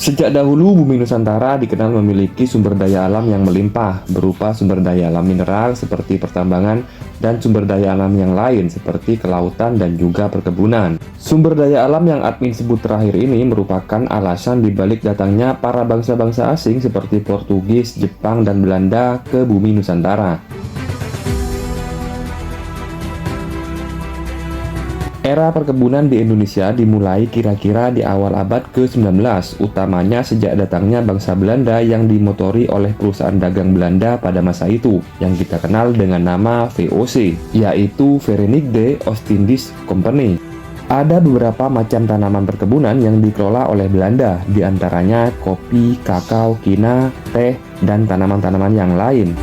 Sejak dahulu bumi Nusantara dikenal memiliki sumber daya alam yang melimpah berupa sumber daya alam mineral seperti pertambangan dan sumber daya alam yang lain seperti kelautan dan juga perkebunan. Sumber daya alam yang admin sebut terakhir ini merupakan alasan dibalik datangnya para bangsa-bangsa asing seperti Portugis, Jepang, dan Belanda ke bumi Nusantara. Era perkebunan di Indonesia dimulai kira-kira di awal abad ke-19, utamanya sejak datangnya bangsa Belanda yang dimotori oleh perusahaan dagang Belanda pada masa itu, yang kita kenal dengan nama VOC, yaitu Verenigde Oostindische Compagnie. Ada beberapa macam tanaman perkebunan yang dikelola oleh Belanda, diantaranya kopi, kakao, kina, teh, dan tanaman-tanaman yang lain.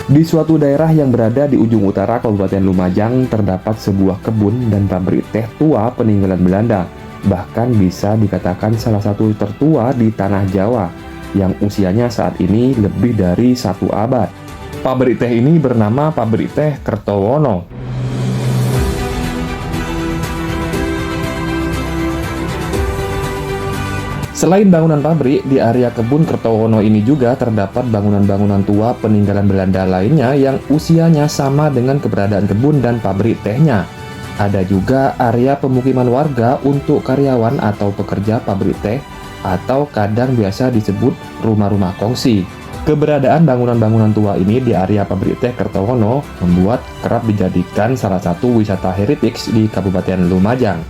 Di suatu daerah yang berada di ujung utara Kabupaten Lumajang terdapat sebuah kebun dan pabrik teh tua peninggalan Belanda. Bahkan bisa dikatakan salah satu tertua di tanah Jawa, yang usianya saat ini lebih dari 1 abad. Pabrik teh ini bernama Pabrik Teh Kertowono. Selain bangunan pabrik, di area kebun Kertowono ini juga terdapat bangunan-bangunan tua peninggalan Belanda lainnya yang usianya sama dengan keberadaan kebun dan pabrik tehnya. Ada juga area pemukiman warga untuk karyawan atau pekerja pabrik teh, atau kadang biasa disebut rumah-rumah kongsi. Keberadaan bangunan-bangunan tua ini di area pabrik teh Kertowono membuat kerap dijadikan salah satu wisata heritage di Kabupaten Lumajang.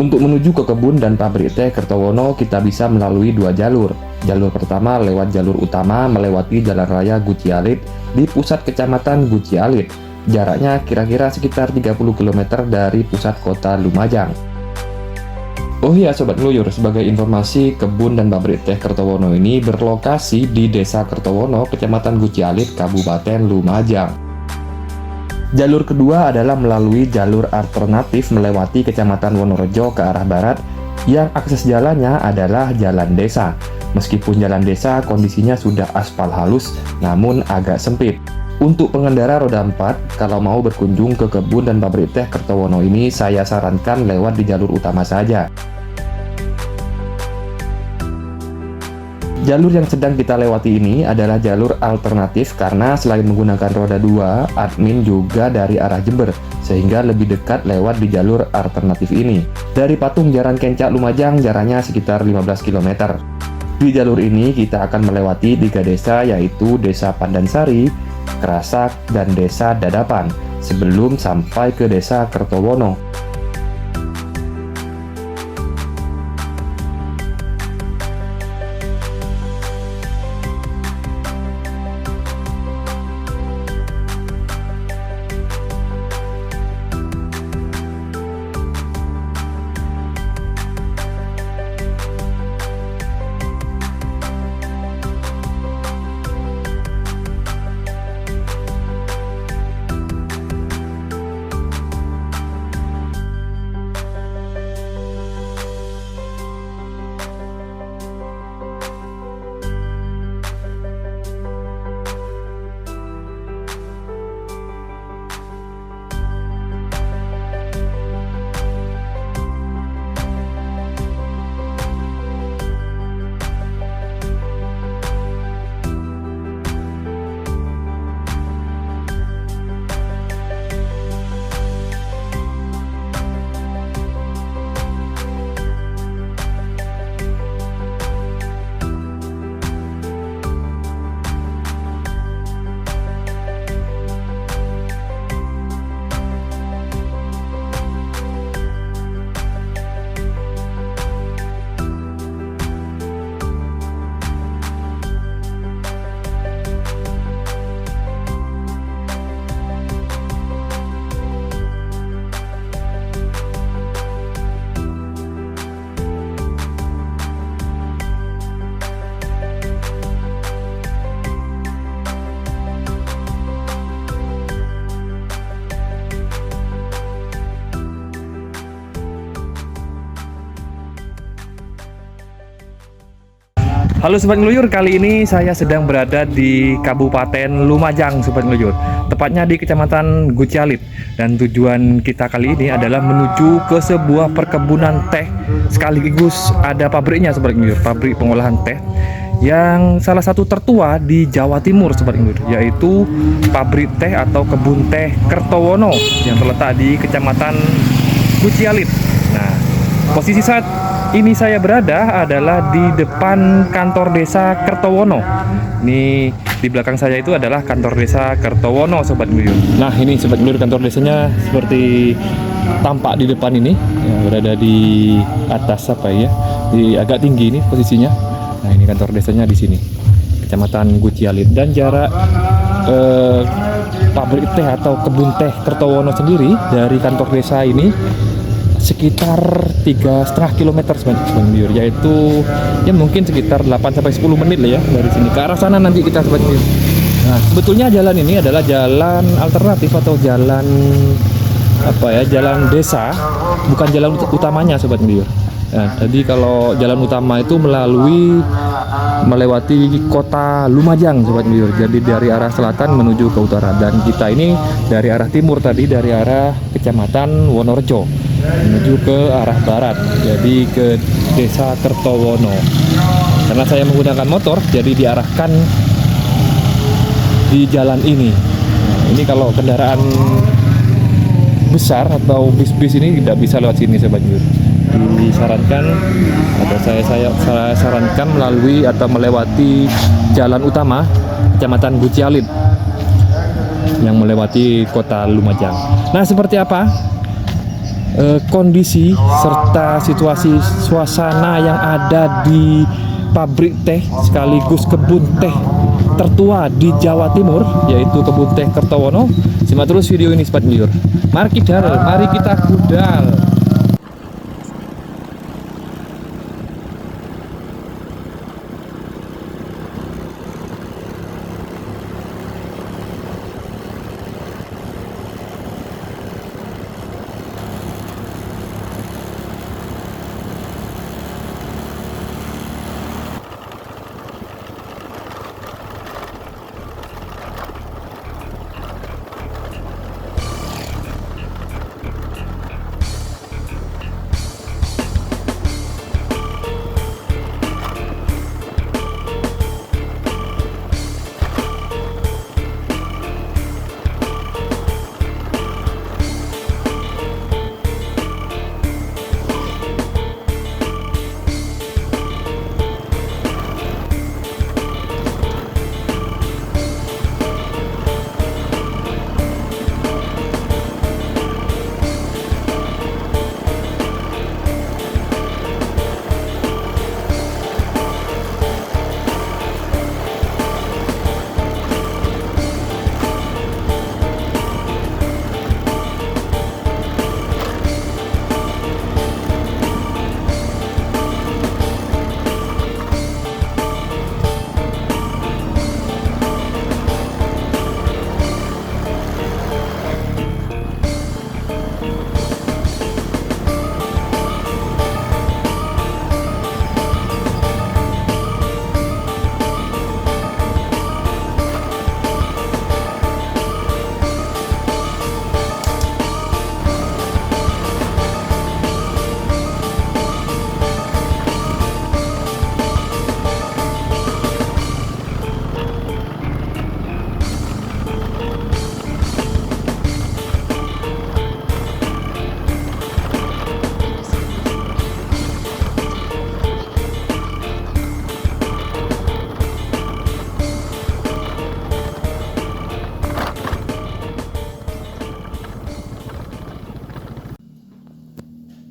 Untuk menuju ke kebun dan pabrik teh Kertowono, kita bisa melalui 2 jalur. Jalur pertama lewat jalur utama melewati Jalan Raya Gucialit di pusat Kecamatan Gucialit. Jaraknya kira-kira sekitar 30 km dari pusat kota Lumajang. Oh iya Sobat Ngeluyur, sebagai informasi, kebun dan pabrik teh Kertowono ini berlokasi di Desa Kertowono, Kecamatan Gucialit, Kabupaten Lumajang. Jalur kedua adalah melalui jalur alternatif melewati Kecamatan Wonorejo ke arah barat, yang akses jalannya adalah jalan desa. Meskipun jalan desa kondisinya sudah aspal halus, namun agak sempit. Untuk pengendara roda 4, kalau mau berkunjung ke kebun dan pabrik teh Kertowono ini, saya sarankan lewat di jalur utama saja. Jalur yang sedang kita lewati ini adalah jalur alternatif karena selain menggunakan roda 2, admin juga dari arah Jember, sehingga lebih dekat lewat di jalur alternatif ini. Dari Patung Jaran Kencak Lumajang jaraknya sekitar 15 km. Di jalur ini kita akan melewati 3 desa, yaitu Desa Pandansari, Kerasak, dan Desa Dadapan, sebelum sampai ke Desa Kertowono. Halo Sobat Ngeluyur, kali ini saya sedang berada di Kabupaten Lumajang Sobat Ngeluyur, tepatnya di Kecamatan Gucialit. Dan tujuan kita kali ini adalah menuju ke sebuah perkebunan teh, sekaligus ada pabriknya Sobat Ngeluyur, pabrik pengolahan teh yang salah satu tertua di Jawa Timur Sobat Ngeluyur, yaitu pabrik teh atau kebun teh Kertowono yang terletak di Kecamatan Gucialit. Nah, posisi saat ini saya berada adalah di depan kantor desa Kertowono. Ini di belakang saya itu adalah kantor desa Kertowono Sobat Ngeluyur. Nah, ini Sobat Ngeluyur, kantor desanya seperti tampak di depan ini, ya, berada di atas apa ya, di agak tinggi ini posisinya. Nah, ini kantor desanya di sini, Kecamatan Gucialit. Dan jarak pabrik teh atau kebun teh Kertowono sendiri dari kantor desa ini sekitar 3,5 kilometer Sobat, yaitu ya mungkin sekitar 8-10 menit lah ya dari sini ke arah sana nanti kita Sobat. Nah, sebetulnya jalan ini adalah jalan alternatif atau jalan apa ya, jalan desa, bukan jalan utamanya Sobat. Nah, jadi kalau jalan utama itu melewati kota Lumajang Sobat Ngeluyur. Jadi dari arah selatan menuju ke utara, dan kita ini dari arah timur tadi, dari arah Kecamatan Wonorejo menuju ke arah barat, jadi ke desa Kertowono. Karena saya menggunakan motor, jadi diarahkan di jalan ini. Nah, ini kalau kendaraan besar atau bis-bis ini tidak bisa lewat sini Sobat Ngeluyur. Disarankan atau saya sarankan melalui atau melewati jalan utama Kecamatan Gucialit yang melewati kota Lumajang. Nah, seperti apa kondisi serta situasi suasana yang ada di pabrik teh sekaligus kebun teh tertua di Jawa Timur, yaitu kebun teh Kertowono? Simak terus video ini Sobat Ngeluyur. Mari kita kudal.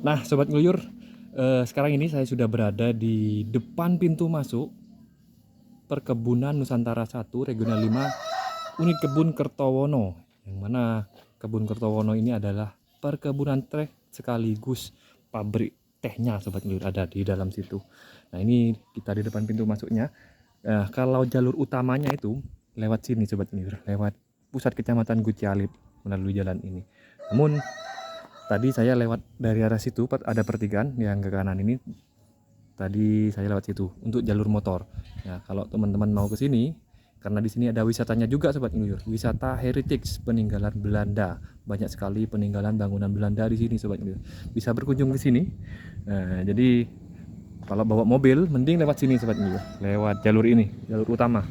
Nah, Sobat Ngeluyur, sekarang ini saya sudah berada di depan pintu masuk Perkebunan Nusantara 1 Regional 5 Unit Kebun Kertowono, yang mana Kebun Kertowono ini adalah perkebunan teh sekaligus pabrik tehnya Sobat Ngeluyur, ada di dalam situ. Nah, ini kita di depan pintu masuknya. Kalau jalur utamanya itu lewat sini Sobat Ngeluyur, lewat pusat Kecamatan Gucialit melalui jalan ini. Namun tadi saya lewat dari arah situ, ada pertigaan yang ke kanan ini, Tadi saya lewat situ untuk jalur motor. Ya, kalau teman-teman mau ke sini, karena di sini ada wisatanya juga sobat ngeluyur. Wisata heritage peninggalan Belanda. Banyak sekali peninggalan bangunan Belanda di sini sobat ngeluyur. Bisa berkunjung ke sini. Nah, jadi kalau bawa mobil mending lewat sini sobat ngeluyur. Lewat jalur ini, jalur utama.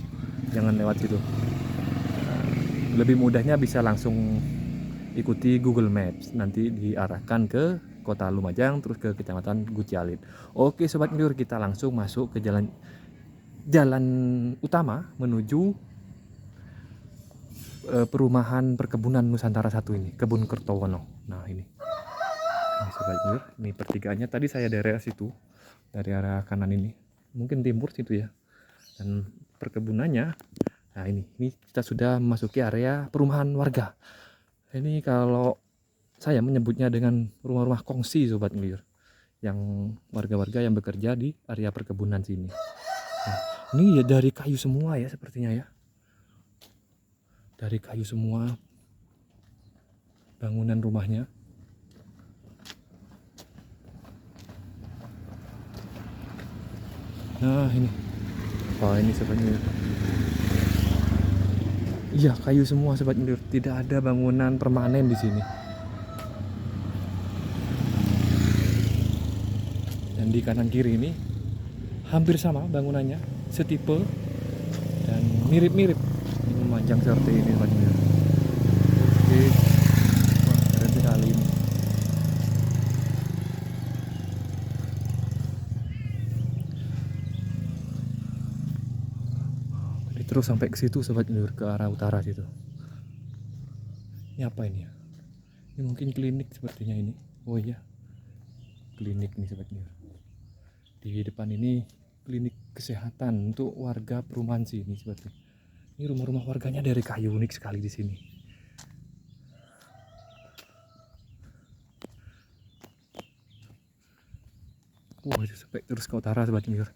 Jangan lewat situ. Lebih mudahnya bisa langsung ikuti Google Maps, nanti diarahkan ke Kota Lumajang terus ke Kecamatan Gucialit. Oke sobat ngeluyur, kita langsung masuk ke jalan utama menuju perumahan perkebunan Nusantara 1 ini, Kebun Kertowono. Nah, ini sobat ngeluyur, ini pertigaannya. Tadi saya dari arah situ, dari arah kanan ini, mungkin timur situ ya. Dan perkebunannya, nah ini kita sudah memasuki area perumahan warga. Ini kalau saya menyebutnya dengan rumah-rumah kongsi sobat ngeluyur, yang warga-warga yang bekerja di area perkebunan sini. Nah, ini ya dari kayu semua ya sepertinya ya, dari kayu semua bangunan rumahnya. Nah ini, oh ini sobat ngeluyur, iya kayu semua sobat ngeluyur, tidak ada bangunan permanen di sini. Dan di kanan kiri ini hampir sama bangunannya, setipe dan mirip-mirip, ini memanjang seperti ini sobat ngeluyur. Oke, wah keren sekali ini. Terus sampai ke situ sobat ngeluyur, ke arah utara situ. Ini apa ini ya? Ini mungkin klinik sepertinya ini. Oh iya, klinik nih sobat ngeluyur. Di depan ini klinik kesehatan untuk warga perumahan sini seperti. Ini rumah-rumah warganya dari kayu, unik sekali di sini. Wah, sampai terus ke utara sobat ngeluyur.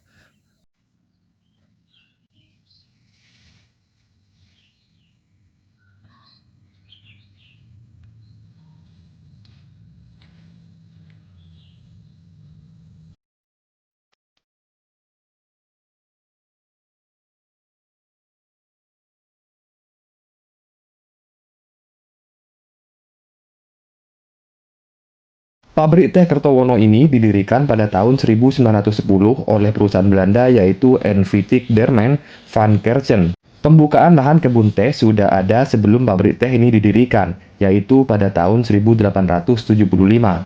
Pabrik teh Kertowono ini didirikan pada tahun 1910 oleh perusahaan Belanda yaitu NVTIC Derman van Kersen. Pembukaan lahan kebun teh sudah ada sebelum pabrik teh ini didirikan, yaitu pada tahun 1875.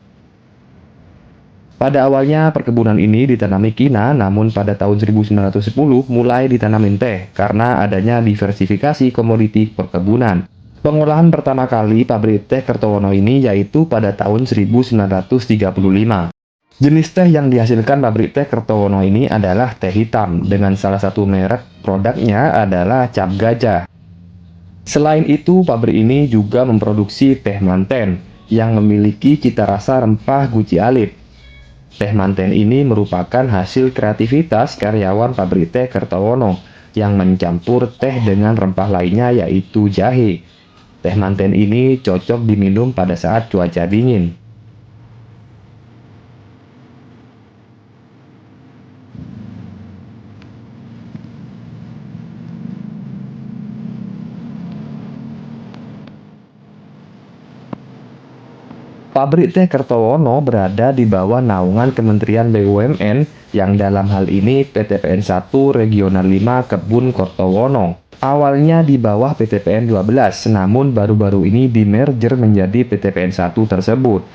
Pada awalnya perkebunan ini ditanami kina, namun pada tahun 1910 mulai ditanamin teh karena adanya diversifikasi komoditi perkebunan. Pengolahan pertama kali pabrik teh Kertowono ini yaitu pada tahun 1935. Jenis teh yang dihasilkan pabrik teh Kertowono ini adalah teh hitam, dengan salah satu merek produknya adalah Cap Gajah. Selain itu, pabrik ini juga memproduksi teh manten yang memiliki cita rasa rempah guci alit. Teh manten ini merupakan hasil kreativitas karyawan pabrik teh Kertowono yang mencampur teh dengan rempah lainnya yaitu jahe. Teh manten ini cocok diminum pada saat cuaca dingin. Pabrik teh Kertowono berada di bawah naungan Kementerian BUMN yang dalam hal ini PTPN 1 Regional 5 Kebun Kertowono. Awalnya di bawah PTPN 12, namun baru-baru ini dimerger menjadi PTPN 1 tersebut.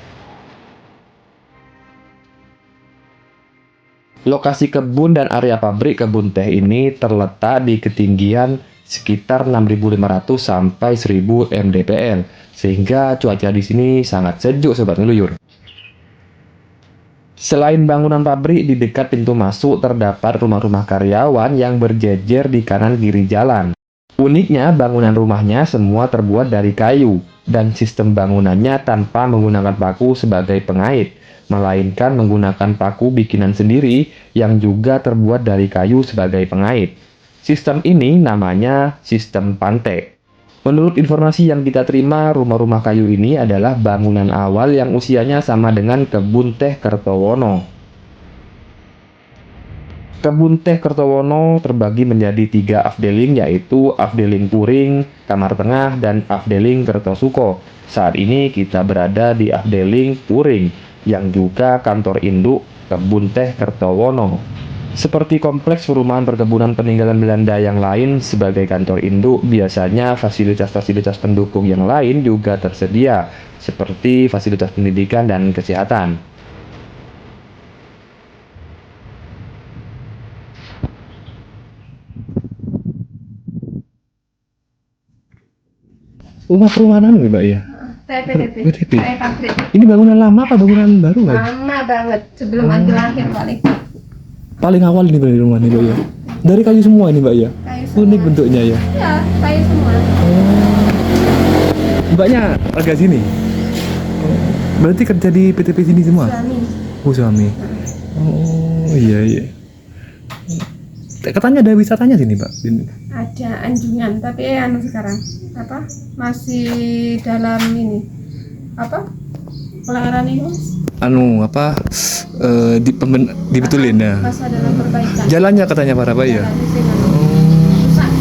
Lokasi kebun dan area pabrik kebun teh ini terletak di ketinggian sekitar 6.500 sampai 1.000 mdpl, sehingga cuaca di sini sangat sejuk sobat ngeluyur. Selain bangunan pabrik, di dekat pintu masuk terdapat rumah-rumah karyawan yang berjejer di kanan kiri jalan. Uniknya, bangunan rumahnya semua terbuat dari kayu, dan sistem bangunannya tanpa menggunakan paku sebagai pengait, melainkan menggunakan paku bikinan sendiri yang juga terbuat dari kayu sebagai pengait. Sistem ini namanya sistem pantek. Menurut informasi yang kita terima, rumah-rumah kayu ini adalah bangunan awal yang usianya sama dengan kebun teh Kertowono. Kebun Teh Kertowono terbagi menjadi 3 afdeling, yaitu Afdeling Puring, Kamar Tengah, dan Afdeling Kertosuko. Saat ini kita berada di Afdeling Puring, yang juga kantor induk Kebun Teh Kertowono. Seperti kompleks perumahan perkebunan peninggalan Belanda yang lain, sebagai kantor induk, biasanya fasilitas-fasilitas pendukung yang lain juga tersedia, seperti fasilitas pendidikan dan kesehatan. Rumah perumahan nih, Mbak ya? PTP. Kayak pabrik. Ini bangunan lama apa bangunan baru, Mbak? Lama banget sebelum Andi lahir paling. Paling awal ini Mbak, rumah ini, Mbak ya? Dari kayu semua ini, Mbak ya? Kayu semua. Unik bentuknya ya? Ya, kayu semua. Mbaknya agak sini? Berarti kerja di PTP sini semua? Suami. Oh, suami. Oh, iya, iya. Katanya ada wisatanya sini, Mbak? Ada anjungan, tapi sekarang apa? Masih dalam ini. Apa? Pelanggaran ini, Mas? Dibetulin ya? Masa dalam perbaikan. Jalannya katanya para Pak ya? Jalan di sini. Rusak.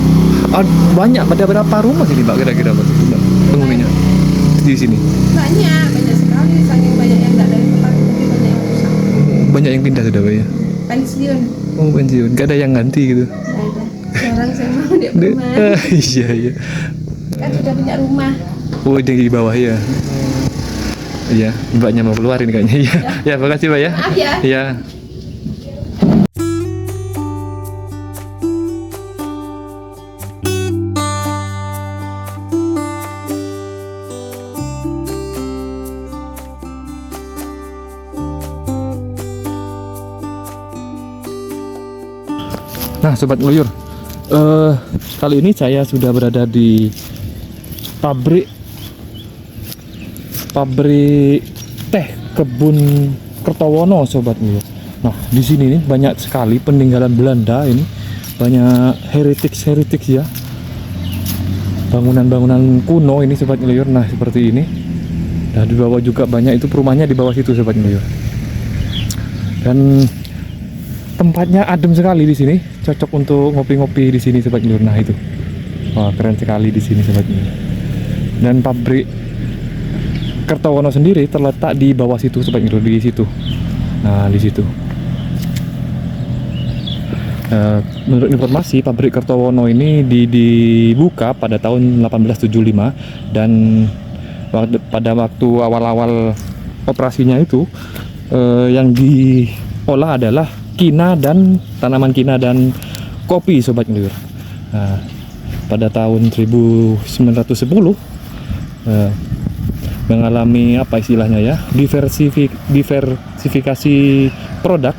Banyak, ada berapa rumah sini, Mbak, kira-kira Mbak? Penghuninya di sini? Banyak sekali. Saking banyak yang nggak dari tempat, lebih banyak yang rusak. Banyak yang pindah sudah, Pak ya? Pensiun. Oh, pensiun. Gak ada yang ganti gitu? Nggak ada. Jarang saya mau di perumahan. Iya, iya. Kan sudah punya rumah. Oh, di bawah ya? Iya, Mbaknya mau keluarin kayaknya. Iya, ya, makasih Mbak ya. Maaf ya. Iya. Nah, Sobat Ngeluyur, kali ini saya sudah berada di pabrik teh Kebun Kertowono, Sobat Ngeluyur. Nah, di sini nih banyak sekali peninggalan Belanda ini, banyak heritage ya, bangunan-bangunan kuno ini, Sobat Ngeluyur. Nah, seperti ini. Nah, di bawah juga banyak, itu perumahannya di bawah situ, Sobat Ngeluyur. Dan tempatnya adem sekali di sini, cocok untuk ngopi-ngopi di sini, Sobat Ngeluyur. Nah, itu, wah, keren sekali di sini, Sobat Ngeluyur. Dan pabrik Kertowono sendiri terletak di bawah situ, Sobat Ngeluyur, di situ. Nah, di situ. Menurut informasi, pabrik Kertowono ini dibuka pada tahun 1875, dan pada waktu awal-awal operasinya itu yang diolah adalah tanaman kina dan kopi, Sobat Ngeluyur. Nah, pada tahun 1910 mengalami apa istilahnya ya, diversifikasi produk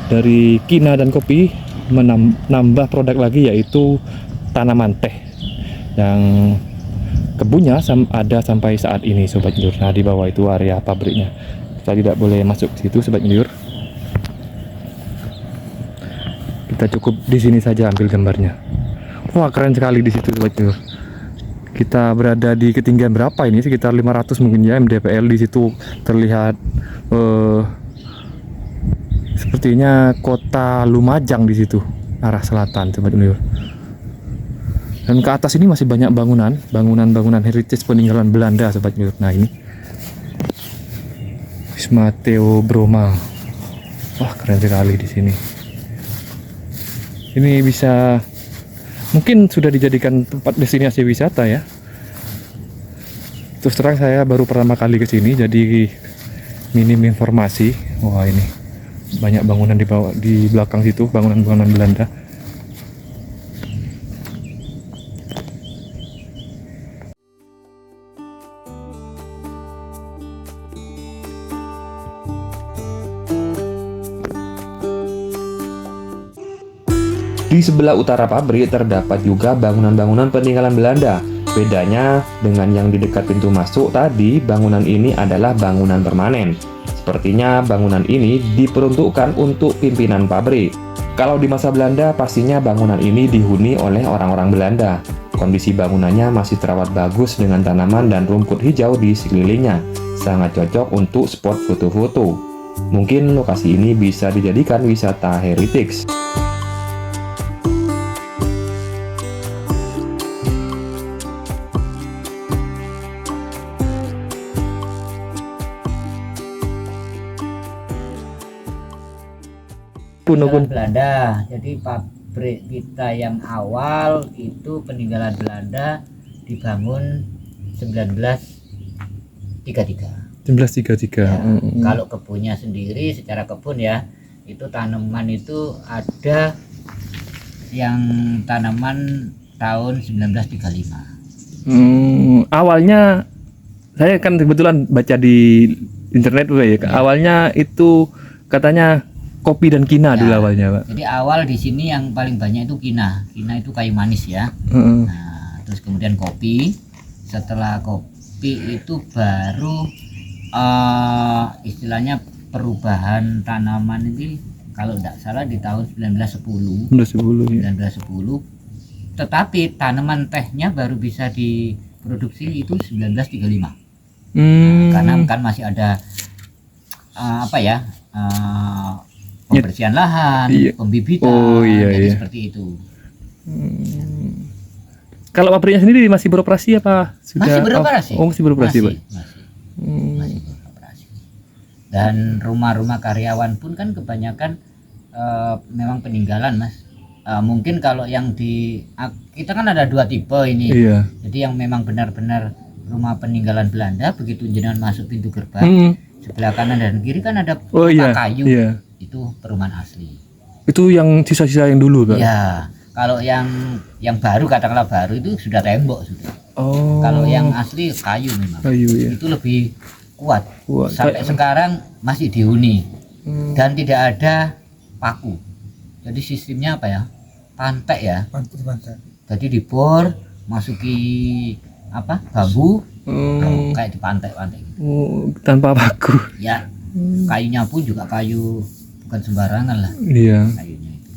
dari kina dan kopi, menambah produk lagi, yaitu tanaman teh, yang kebunnya ada sampai saat ini, Sobat Ngeluyur. Nah, di bawah itu area pabriknya. Kita tidak boleh masuk ke situ, Sobat Ngeluyur. Kita cukup di sini saja ambil gambarnya. Wah, keren sekali di situ, Sobat Ngeluyur. Kita berada di ketinggian berapa ini? Sekitar 500 mungkin ya, mdpl. Di situ terlihat sepertinya kota Lumajang di situ, arah selatan, Sobat Ngeluyur. Dan ke atas ini masih banyak bangunan heritage peninggalan Belanda, Sobat Ngeluyur. Nah, ini Wisma Theo Broma. Wah, keren sekali di sini. Ini bisa, mungkin sudah dijadikan tempat destinasi wisata ya. Terus terang saya baru pertama kali ke sini, jadi minim informasi. Wah, ini banyak bangunan di belakang situ, bangunan-bangunan Belanda. Di sebelah utara pabrik terdapat juga bangunan-bangunan peninggalan Belanda. Bedanya dengan yang di dekat pintu masuk tadi, bangunan ini adalah bangunan permanen. Sepertinya bangunan ini diperuntukkan untuk pimpinan pabrik. Kalau di masa Belanda, pastinya bangunan ini dihuni oleh orang-orang Belanda. Kondisi bangunannya masih terawat bagus dengan tanaman dan rumput hijau di sekelilingnya. Sangat cocok untuk spot foto-foto. Mungkin lokasi ini bisa dijadikan wisata heritage. Peninggalan Belanda. Jadi pabrik kita yang awal itu peninggalan Belanda dibangun 1933. 1933. Ya, kalau kebunnya sendiri secara kebun ya, itu tanaman itu ada yang tanaman tahun 1935. Awalnya saya kan kebetulan baca di internet juga ya. Awalnya itu katanya kopi dan kina Ya. dulu awalnya, Pak. Jadi awal di sini yang paling banyak itu kina. Kina itu kayu manis ya. Heeh. Nah, terus kemudian kopi. Setelah kopi itu baru istilahnya perubahan tanaman ini kalau tidak salah di tahun 1910. 1910 ya. 1910. Tetapi tanaman tehnya baru bisa diproduksi itu 1935. Karena kan masih ada pembersihan lahan, Iya. pembibitan, Oh, iya, jadi iya. seperti itu. Kalau pabriknya sendiri masih beroperasi apa sudah? Masih beroperasi. Oh, masih beroperasi, Pak. Masih beroperasi. Dan rumah-rumah karyawan pun kan kebanyakan memang peninggalan, Mas. Mungkin kalau yang kita kan ada 2 tipe ini. Iya. Jadi yang memang benar-benar rumah peninggalan Belanda, begitu jenengan masuk pintu gerbang, sebelah kanan dan kiri kan ada Oh iya. kayu. Iya. Itu perumahan asli. Itu yang sisa-sisa yang dulu, Pak. Ya, kalau yang baru, katakanlah baru itu sudah tembok sudah. Oh. Kalau yang asli kayu memang. kayu ya. Itu lebih kuat. Kuat. Sampai sekarang masih dihuni dan tidak ada paku. Jadi sistemnya apa ya? Pantek ya. Jadi dibor, masuki bambu, kayak dipantek-pantek gitu. Tanpa paku. Ya, kayunya pun juga kayu bukan sembarangan lah Iya. kayunya itu.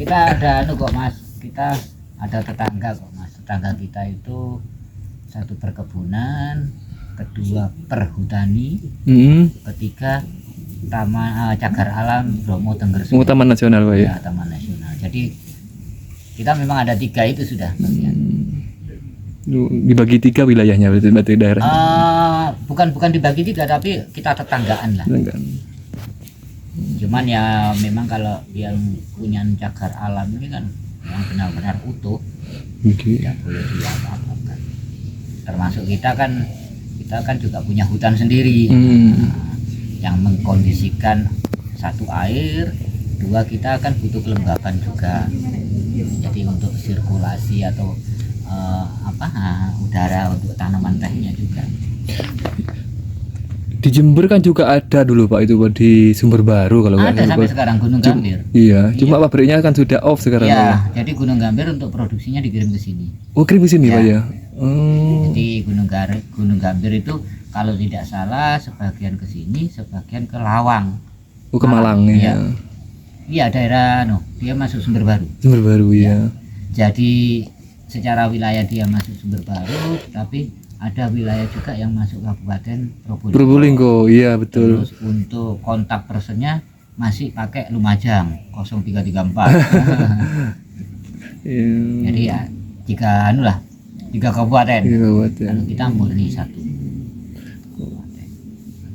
Kita ada kok Mas, kita ada tetangga kok Mas. Tetangga kita itu satu perkebunan, kedua perhutani, ketiga taman cagar alam Bromo Tengger Semut. Taman nasional, Pak ya. Ya, taman nasional. Jadi kita memang ada 3 itu sudah. Dibagi 3 wilayahnya berarti daerah. Bukan dibagi 3 tapi kita tetanggaan lah. Cuman ya memang kalau yang punya cagar alam ini kan yang benar-benar utuh, tidak boleh diapa-apakan. Termasuk kita kan juga punya hutan sendiri. Yang mengkondisikan satu air, 2 kita kan butuh kelembapan juga. Jadi untuk sirkulasi atau udara untuk tanaman tehnya juga. Di Jember kan juga ada dulu, Pak, itu Pak, di Sumber Baru kalau nggak Ada salah, sampai Pak. sekarang Gunung Gambir. Iya, cuma pabriknya kan sudah off sekarang. Iya, jadi Gunung Gambir untuk produksinya dikirim ke sini. Oh, kirim ke sini, Ya. Pak ya. Jadi Gunung Gambir itu kalau tidak salah sebagian ke sini, sebagian ke Lawang. Oh, ke Malang ya. Iya, daerah dia masuk Sumber Baru. Sumber Baru ya. Jadi secara wilayah dia masuk Sumber Baru, tapi ada wilayah juga yang masuk Kabupaten Probolinggo. Probolinggo, iya betul. Terus untuk kontak personnya masih pakai Lumajang 0334. Iya. Jadi ya 3 kabupaten. Iya, buat ya. Kalau kita murni 1.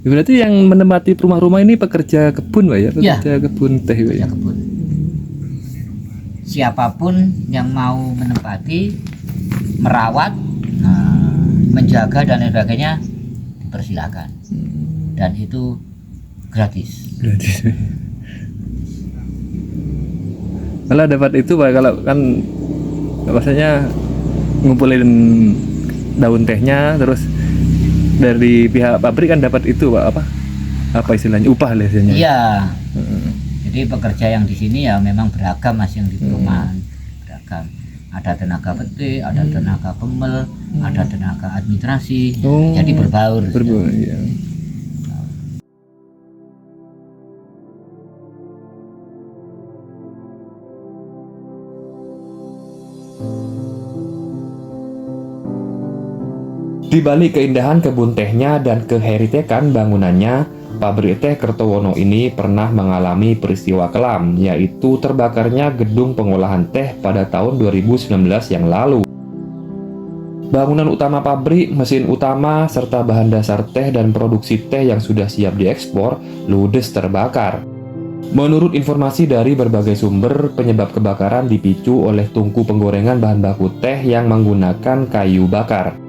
Berarti yang menempati rumah-rumah ini pekerja kebun, Pak ya? Pekerja kebun teh, Pak ya. Kebun. Siapapun yang mau menempati, merawat, menjaga dan lain sebagainya dipersilakan. Dan itu gratis. Gratis. Kalau dapat itu, Pak, kalau kan maksudnya ngumpulin daun tehnya terus dari pihak pabrik kan dapat itu, Pak, apa istilahnya, upah lah istilahnya. Iya. Jadi pekerja yang di sini ya memang beragam, Mas, yang di perumahan beragam. Ada tenaga petik, ada tenaga pemel, ada tenaga administrasi. Oh. Jadi berbaur. Iya. Di balik keindahan kebun tehnya dan keheritekan bangunannya, Pabrik teh Kertowono ini pernah mengalami peristiwa kelam, yaitu terbakarnya gedung pengolahan teh pada tahun 2019 yang lalu. Bangunan utama pabrik, mesin utama, serta bahan dasar teh dan produksi teh yang sudah siap diekspor ludes terbakar. Menurut informasi dari berbagai sumber, penyebab kebakaran dipicu oleh tungku penggorengan bahan baku teh yang menggunakan kayu bakar.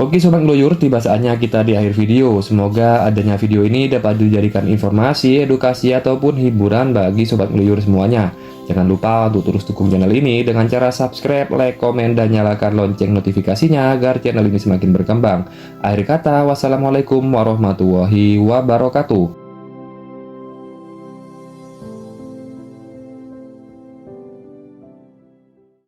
Oke Sobat Ngeloyur, tiba saatnya kita di akhir video. Semoga adanya video ini dapat dijadikan informasi, edukasi, ataupun hiburan bagi Sobat Ngeloyur semuanya. Jangan lupa untuk terus dukung channel ini dengan cara subscribe, like, komen, dan nyalakan lonceng notifikasinya agar channel ini semakin berkembang. Akhir kata, wassalamualaikum warahmatullahi wabarakatuh.